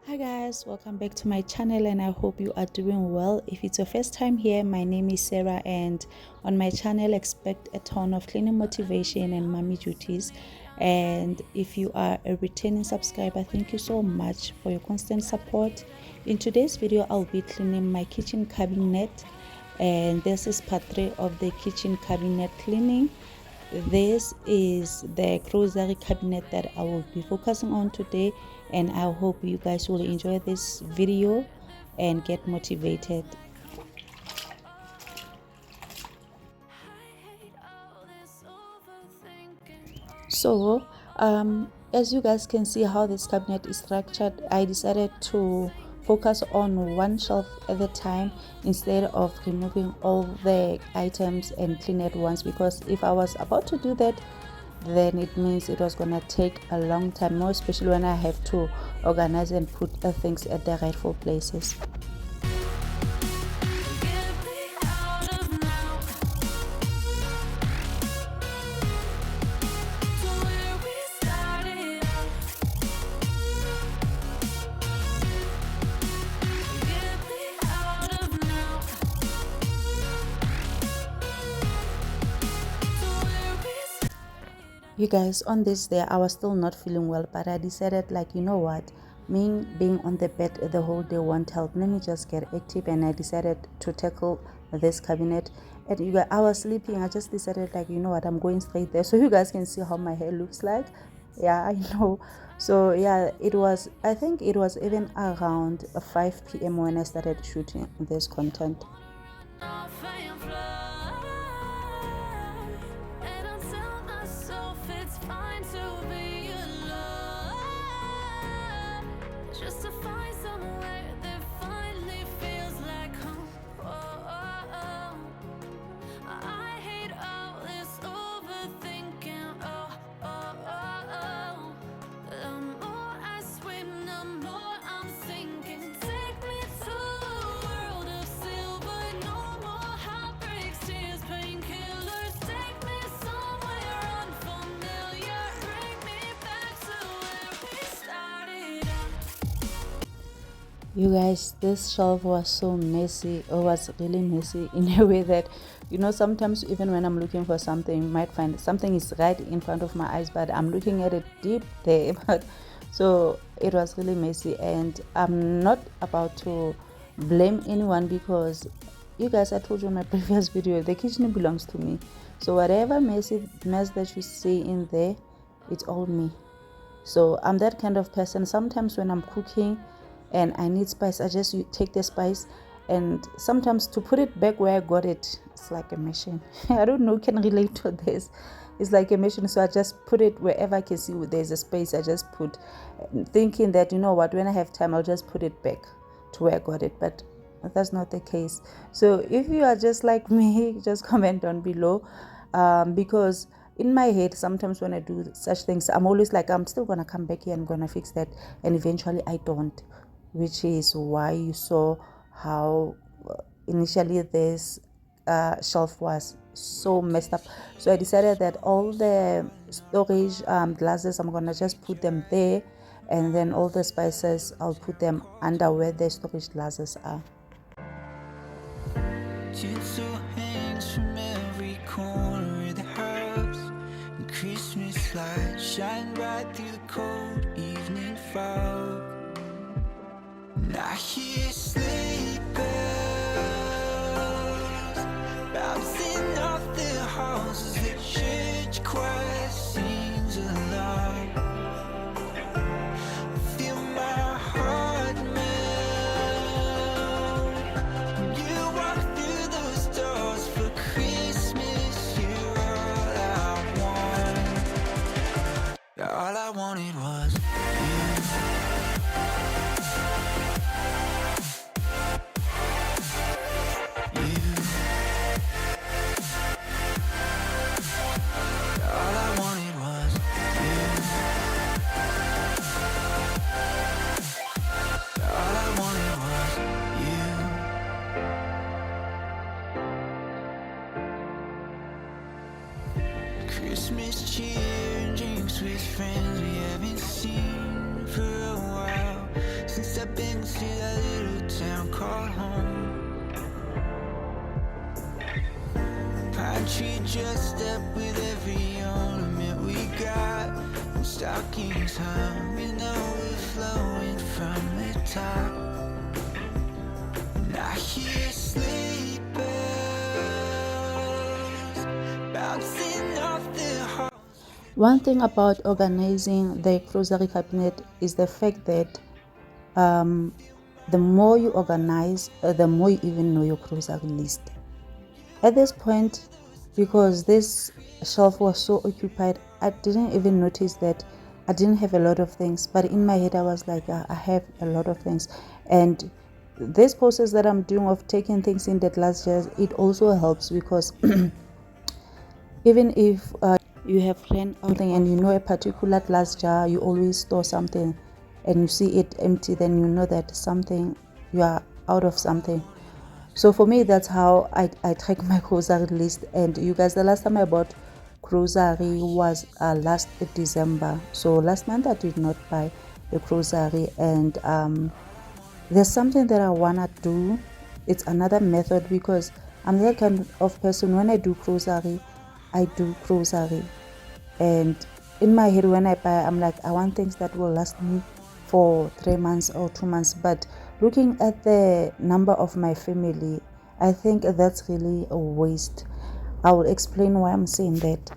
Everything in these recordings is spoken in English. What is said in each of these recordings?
Hi guys, welcome back to my channel and I hope you are doing well. If it's your first time here, my name is Sarah and on my channel expect a ton of cleaning motivation and mommy duties. And if you are a returning subscriber, thank you so much for your constant support. In today's video, I'll be cleaning my kitchen cabinet and this is part 3 of the kitchen cabinet cleaning. This is the grocery cabinet that I will be focusing on today, and I hope you guys will enjoy this video and get motivated. So as you guys can see how this cabinet is structured, I decided to focus on one shelf at a time instead of removing all the items and clean at once, because if I was about to do that, then it means it was gonna take a long time, more especially when I have to organize and put things at their rightful places. You guys, on this day I was still not feeling well, but I decided, like, you know what, me being on the bed the whole day won't help. Let me just get active, and I decided to tackle this cabinet. And you guys, I was sleeping, I just decided, like, you know what, I'm going straight there so you guys can see how my hair looks like. Yeah, I know. So yeah, it was, I think it was even around 5 p.m. when I started shooting this content. You guys, this shelf was so messy. It was really messy in a way that, you know, sometimes even when I'm looking for something, you might find something is right in front of my eyes, but I'm looking at it deep there. But so it was really messy, and I'm not about to blame anyone because, you guys, I told you in my previous video, the kitchen belongs to me. So whatever mess that you see in there, it's all me. So I'm that kind of person. Sometimes when I'm cooking and I need spice, I just take the spice, and sometimes to put it back where I got it, it's like a machine. I don't know, can relate to this. It's like a machine, so I just put it wherever I can see there's a space. I just put, thinking that, you know what, when I have time I'll just put it back to where I got it, but that's not the case. So if you are just like me, just comment down below, because in my head sometimes when I do such things, I'm always like, I'm still gonna come back here, I'm gonna fix that, and eventually I don't, which is why you saw how initially this shelf was so messed up. So I decided that all the storage glasses, I'm gonna just put them there, and then all the spices I'll put them under where the storage glasses are. Tinsel hangs from every corner of the house, and Christmas lights shine bright through the cold evening fog. And I hear sleigh bells bouncing off the houses, the church choir sings aloud. I feel my heart melt when you walk through those doors. For Christmas, you're all I want. All I wanted was you. Christmas cheer and drinks with friends we haven't seen for a while, since I to that little town called home. Pine tree dressed up with every ornament we got, and stockings hung, you know we're flowing from the top. And I hear sleigh bells bouncing off the hall. One thing about organizing the grocery cabinet is the fact that the more you organize, the more you even know your grocery list. At this point, because this shelf was so occupied, I didn't even notice that I didn't have a lot of things. But in my head, I was like, I have a lot of things. And this process that I'm doing of taking things in the glass jars, it also helps because even if you have ran out and you know a particular glass jar, you always store something and you see it empty, then you know that something, you are out of something. So for me, that's how I track my grocery list. And you guys, the last time I bought grocery was last December. So last month I did not buy the grocery. And there's something that I wanna do. It's another method because I'm that kind of person. When I do grocery, I do grocery. And in my head, when I buy, I'm like, I want things that will last me for 3 months or 2 months. But looking at the number of my family, I think that's really a waste. I will explain why I'm saying that.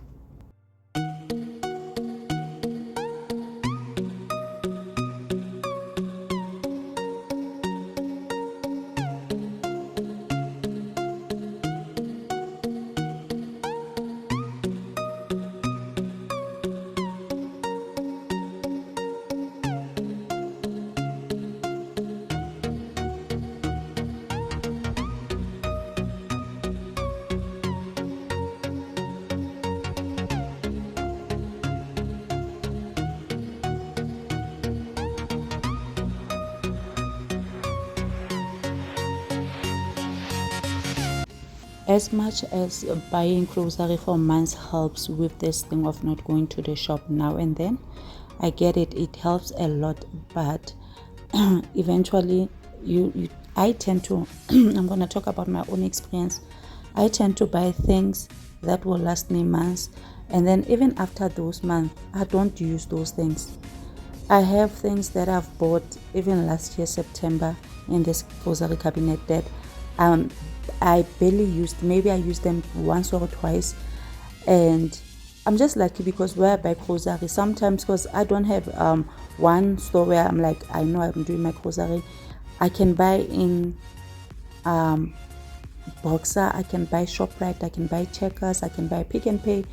As much as buying grocery for months helps with this thing of not going to the shop now and then, I get it, it helps a lot, but eventually I tend to I'm going to talk about my own experience. I tend to buy things that will last me months, and then even after those months, I don't use those things. I have things that I've bought even last year September in this grocery cabinet that I barely used. Maybe I used them once or twice, and I'm just lucky because where I buy grocery sometimes, because I don't have one store where I'm like, I know I'm doing my grocery. I can buy in Boxer, I can buy ShopRite, I can buy Checkers, I can buy Pick n Pay,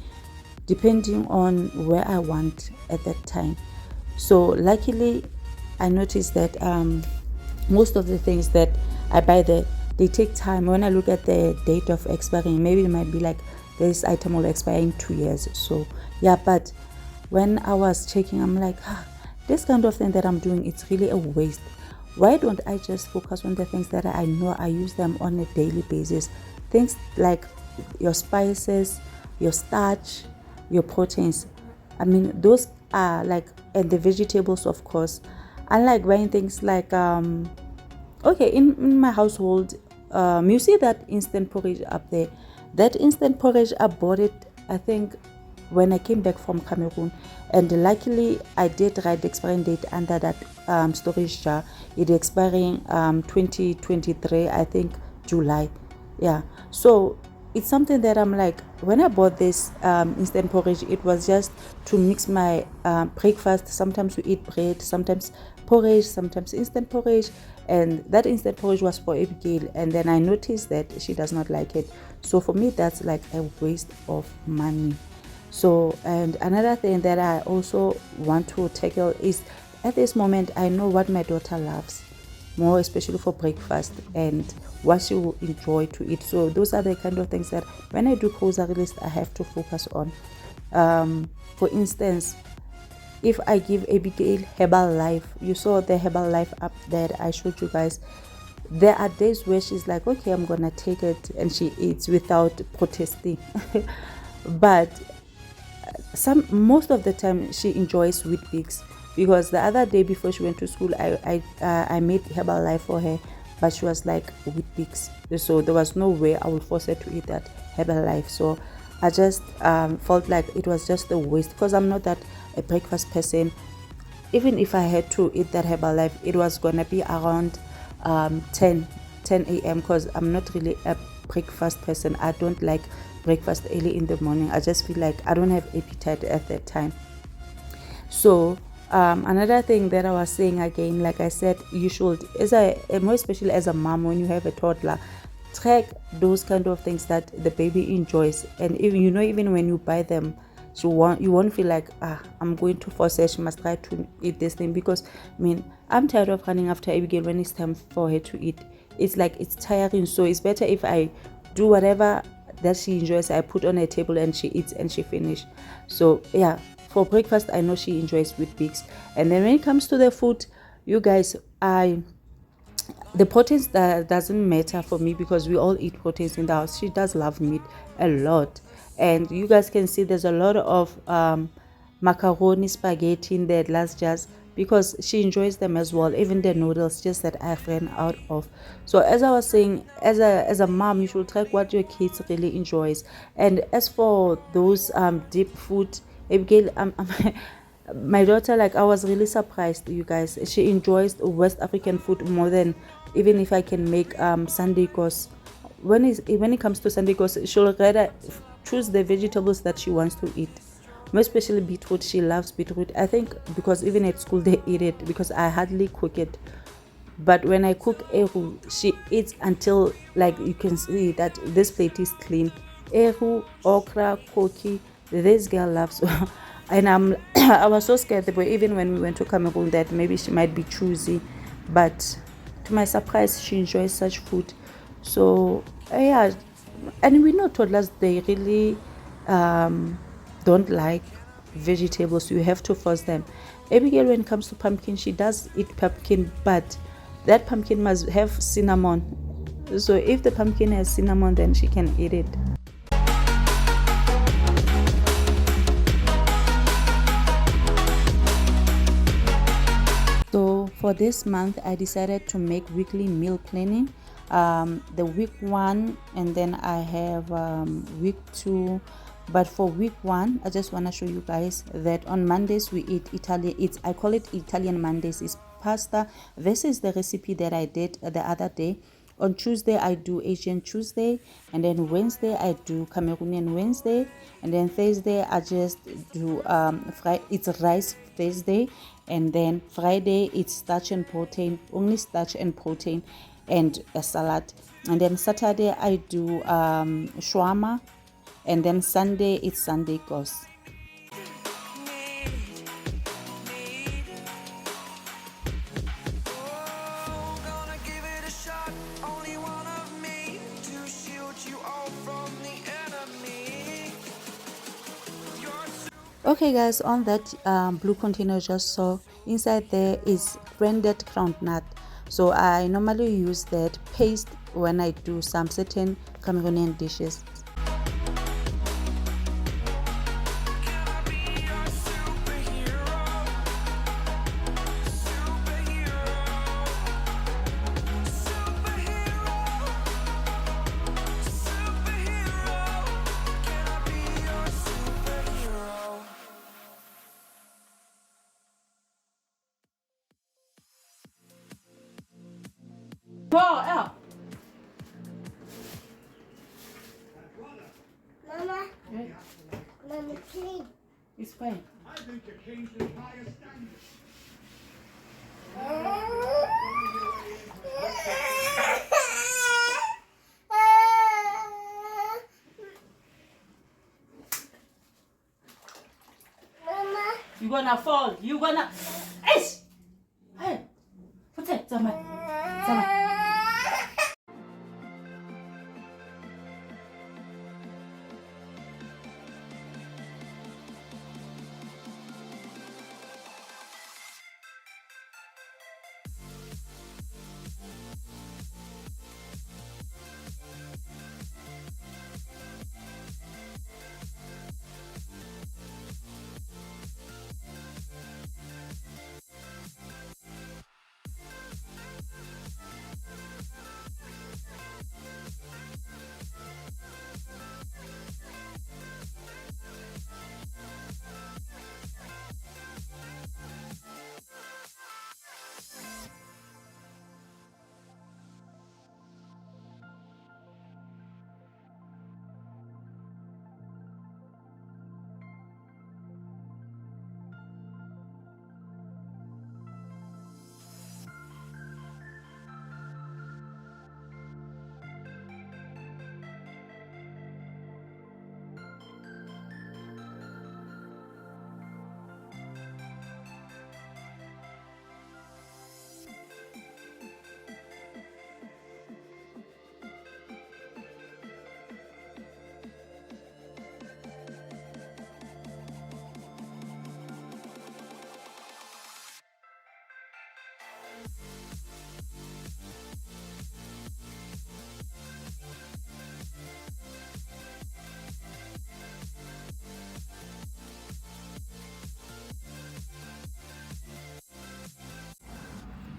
depending on where I want at that time. So luckily, I noticed that most of the things that I buy there, they take time. When I look at the date of expiry, maybe it might be like this item will expire in 2 years. So yeah, but when I was checking, I'm like, this kind of thing that I'm doing, it's really a waste. Why don't I just focus on the things that I know I use them on a daily basis? Things like your spices, your starch, your proteins. I mean, those are like, and the vegetables, of course. I like buying things like okay, in my household, you see that instant porridge up there. That instant porridge, I bought it, I think, when I came back from Cameroon, and luckily I did write the expiring date under that storage jar. It expiring 2023, I think July. Yeah, so it's something that I'm like, when I bought this instant porridge, it was just to mix my breakfast. Sometimes we eat bread, sometimes porridge, sometimes instant porridge, and that instant porridge was for Abigail, and then I noticed that she does not like it. So for me, that's like a waste of money. So, and another thing that I also want to tackle is, at this moment, I know what my daughter loves more, especially for breakfast, and what she will enjoy to eat. So those are the kind of things that when I do grocery list, I have to focus on. For instance, if I give Abigail Herbalife, you saw the Herbalife app that I showed you guys. There are days where she's like, okay, I'm gonna take it, and she eats without protesting. But most of the time she enjoys Weet Bix. because the other day before she went to school, I made Herbalife for her, but she was like with Bix, so there was no way I would force her to eat that Herbalife. So I just felt like it was just a waste, because I'm not that a breakfast person. Even if I had to eat that Herbalife, it was gonna be around 10 a.m. because I'm not really a breakfast person. I don't like breakfast early in the morning. I just feel like I don't have appetite at that time. So another thing that I was saying again, like I said, you should, more especially as a mom, when you have a toddler, track those kind of things that the baby enjoys. And even even when you buy them, you won't feel like, I'm going to force her, she must try to eat this thing, because I'm tired of running after Abigail when it's time for her to eat. It's like, it's tiring. So it's better if I do whatever that she enjoys, I put on her table and she eats and she finish. So yeah, for breakfast I know she enjoys Weet-Bix. And then when it comes to the food, you guys, the proteins, that doesn't matter for me, because we all eat proteins in the house. She does love meat a lot, and you guys can see there's a lot of macaroni, spaghetti in there last jars, because she enjoys them as well. Even the noodles, just that I ran out of. So as I was saying, as a mom, you should track what your kids really enjoys. And as for those deep food, Abigail, my daughter, like, I was really surprised, you guys. She enjoys West African food more than, even if I can make Sunday goes. When it comes to Sunday goes, she'll rather choose the vegetables that she wants to eat. More especially beetroot. She loves beetroot. I think because even at school they eat it, because I hardly cook it. But when I cook Eru, she eats until, like, you can see that this plate is clean. Eru, okra, koki, this girl loves. And I was so scared, but even when we went to Cameroon, that maybe she might be choosy. But to my surprise, she enjoys such food. So yeah, and we know toddlers, they really don't like vegetables. You have to force them. Abigail, when it comes to pumpkin, she does eat pumpkin, but that pumpkin must have cinnamon. So if the pumpkin has cinnamon, then she can eat it. So for this month, I decided to make weekly meal planning. The week 1, and then I have week 2. But for week 1, I just want to show you guys that on Mondays we eat Italian. I call it Italian Mondays. It's pasta. This is the recipe that I did the other day. On Tuesday I do Asian Tuesday, and then Wednesday I do Cameroonian Wednesday, and then Thursday I just do it's rice Thursday, and then Friday it's starch and protein, only starch and protein, and a salad. And then Saturday I do shawarma, and then Sunday it's Sunday goes. Okay guys, on that blue container just saw, inside there is branded groundnut. So I normally use that paste when I do some certain Cameroonian dishes. Go out. Mama. Yeah. Mama, clean. It's fine. I think the king's the highest standard. Mama. You're gonna fall. You're gonna. Hey! Hey! What's that? Zaman.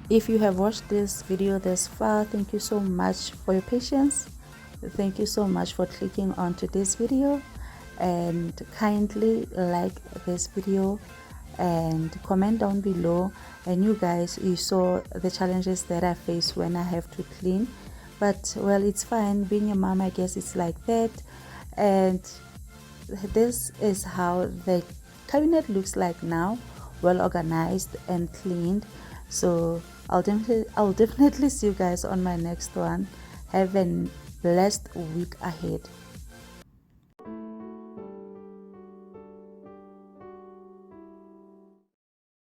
If you have watched this video this far, thank you so much for your patience. Thank you so much for clicking on today's video, and kindly like this video and comment down below. And you guys, you saw the challenges that I face when I have to clean, but well, it's fine. Being a mom, I guess it's like that. And this is how the cabinet looks like now, well organized and cleaned. So I'll definitely see you guys on my next one. Have a blessed week ahead.